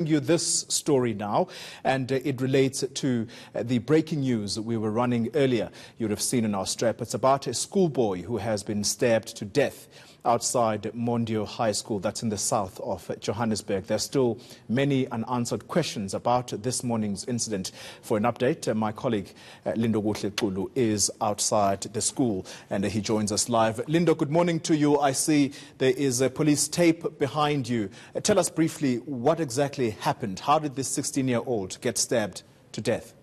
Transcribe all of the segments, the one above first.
You this story now, and it relates to the breaking news we were running earlier. You would have seen in our strap. It's about a schoolboy who has been stabbed to death outside Mondeor High School, that's in the south of Johannesburg. There's still many unanswered questions about this morning's incident. For an update, my colleague Lindo is outside the school and he joins us live. Lindo, good morning to you. I see there is a police tape behind you. Tell us briefly what exactly happened. How did this 16-year-old get stabbed to death?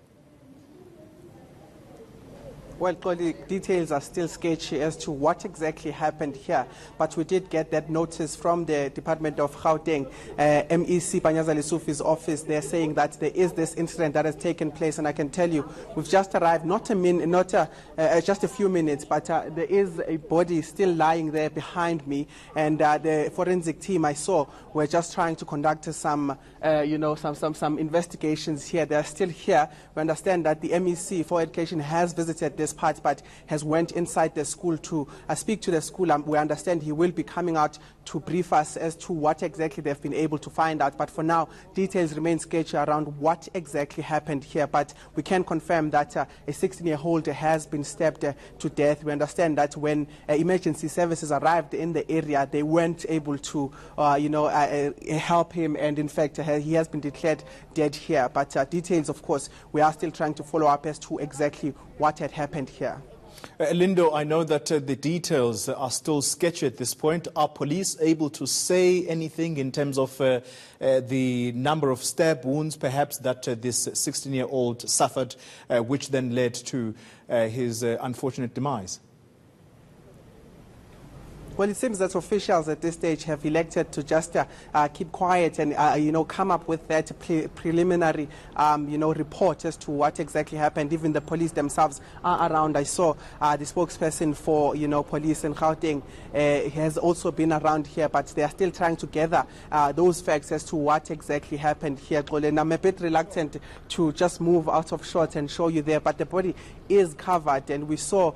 Well, the details are still sketchy as to what exactly happened here, but we did get that notice from the Department of Gauteng, MEC Panyaza Lesufi's office. They're saying that there is this incident that has taken place, and I can tell you, we've just arrived, just a few minutes, but there is a body still lying there behind me, and the forensic team I saw were just trying to conduct some investigations here. They're still here. We understand that the MEC for Education has visited this part, but has went inside the school to speak to the school. We understand he will be coming out to brief us as to what exactly they've been able to find out. But for now, details remain sketchy around what exactly happened here. But we can confirm that a 16-year-old has been stabbed to death. We understand that when emergency services arrived in the area, they weren't able to, help him. And in fact, he has been declared dead here. But details, of course, we are still trying to follow up as to exactly what had happened here. Lindo, I know that the details are still sketchy at this point. Are police able to say anything in terms of the number of stab wounds, perhaps, that this 16-year-old suffered, which then led to his unfortunate demise? Well, it seems that officials at this stage have elected to just keep quiet and, come up with that preliminary, report as to what exactly happened. Even the police themselves are around. I saw the spokesperson for, police in Gauteng has also been around here, but they are still trying to gather those facts as to what exactly happened here. And I'm a bit reluctant to just move out of shot and show you there, but the body is covered, and we saw,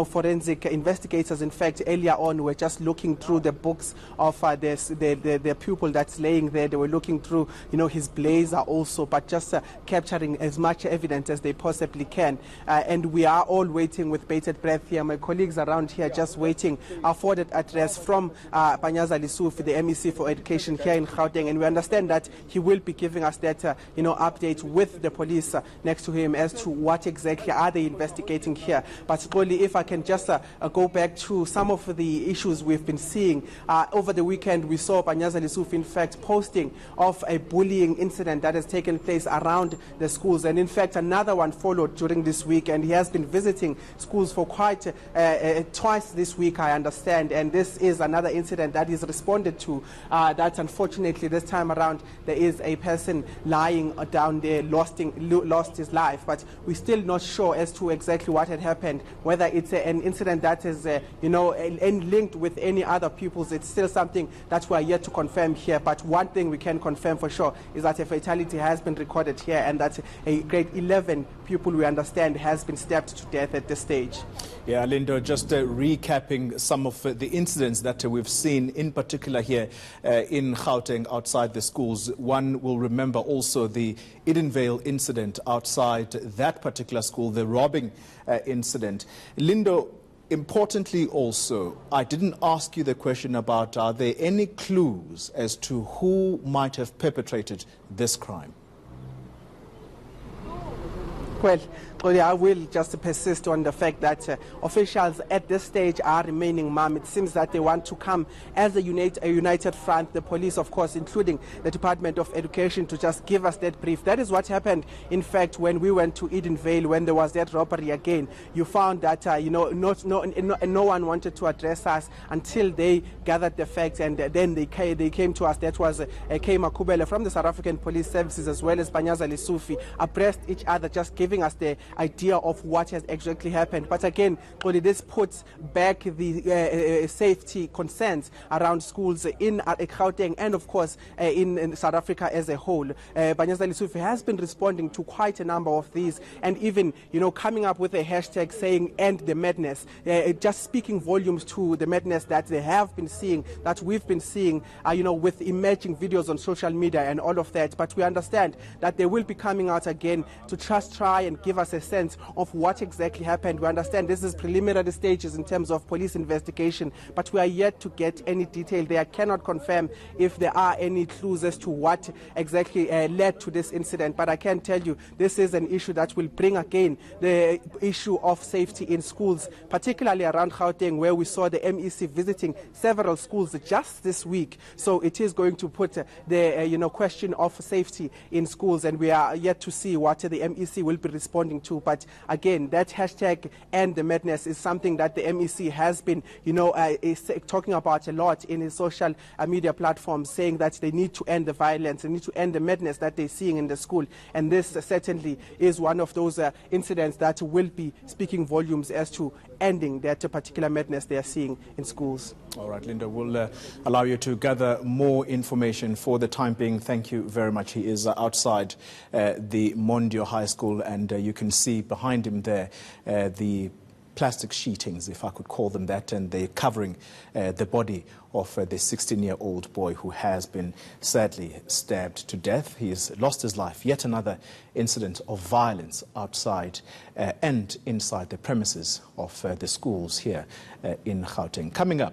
forensic investigators, in fact, earlier on were just looking through the books of the pupil that's laying there. They were looking through, his blazer also, but just capturing as much evidence as they possibly can. And we are all waiting with bated breath here. My colleagues around here just waiting for that address from Panyaza Lesufi, the MEC for Education here in Gauteng. And we understand that he will be giving us that, update with the police next to him as to what exactly are they investigating here. But only if I can just go back to some of the issues we've been seeing. Over the weekend, we saw Panyaza Lesufi, in fact, posting of a bullying incident that has taken place around the schools. And in fact, another one followed during this week, and he has been visiting schools for quite twice this week, I understand. And this is another incident that is responded to, that unfortunately this time around there is a person lying down there, lost his life. But we're still not sure as to exactly what had happened, whether it's an incident that is, linked with any other pupils. It's still something that we are yet to confirm here. But one thing we can confirm for sure is that a fatality has been recorded here, and that a grade 11 pupil, we understand, has been stabbed to death at this stage. Yeah, Lindo, just recapping some of the incidents that we've seen, in particular here in Gauteng, outside the schools. One will remember also the Edenvale incident outside that particular school, the robbing incident. Lindo, importantly also, I didn't ask you the question about are there any clues as to who might have perpetrated this crime? Well, I will just persist on the fact that officials at this stage are remaining mum. It seems that they want to come as a united front, the police, of course, including the Department of Education, to just give us that brief. That is what happened, in fact, when we went to Edenvale, when there was that robbery again. You found that, no one wanted to address us until they gathered the facts, and then they came to us. That was K. Makubele from the South African Police Services, as well as Panyaza Lesufi, abreast each other, just giving giving us the idea of what has exactly happened. But again, this puts back the safety concerns around schools in Gauteng and, of course, in South Africa as a whole. Banyasa Lesotho has been responding to quite a number of these, and even, coming up with a hashtag saying "End the Madness," just speaking volumes to the madness that they have been seeing, that we've been seeing, with emerging videos on social media and all of that. But we understand that they will be coming out again to just try and give us a sense of what exactly happened. We understand this is preliminary stages in terms of police investigation, but we are yet to get any detail. They cannot confirm if there are any clues as to what exactly led to this incident. But I can tell you this is an issue that will bring again the issue of safety in schools, particularly around Gauteng, where we saw the MEC visiting several schools just this week. So it is going to put the question of safety in schools, and we are yet to see what the MEC will be responding to. But again, that hashtag "End the Madness" is something that the MEC has been is talking about a lot in his social media platforms, saying that they need to end the violence, they need to end the madness that they're seeing in the school. And this certainly is one of those incidents that will be speaking volumes as to ending that particular madness they are seeing in schools. All right, Linda, we'll allow you to gather more information. For the time being, thank you very much. He is outside the Mondeor High School, and you can see behind him there the plastic sheetings, if I could call them that, and they're covering the body of the 16-year-old boy who has been sadly stabbed to death. He has lost his life. Yet another incident of violence outside and inside the premises of the schools here in Gauteng. Coming up.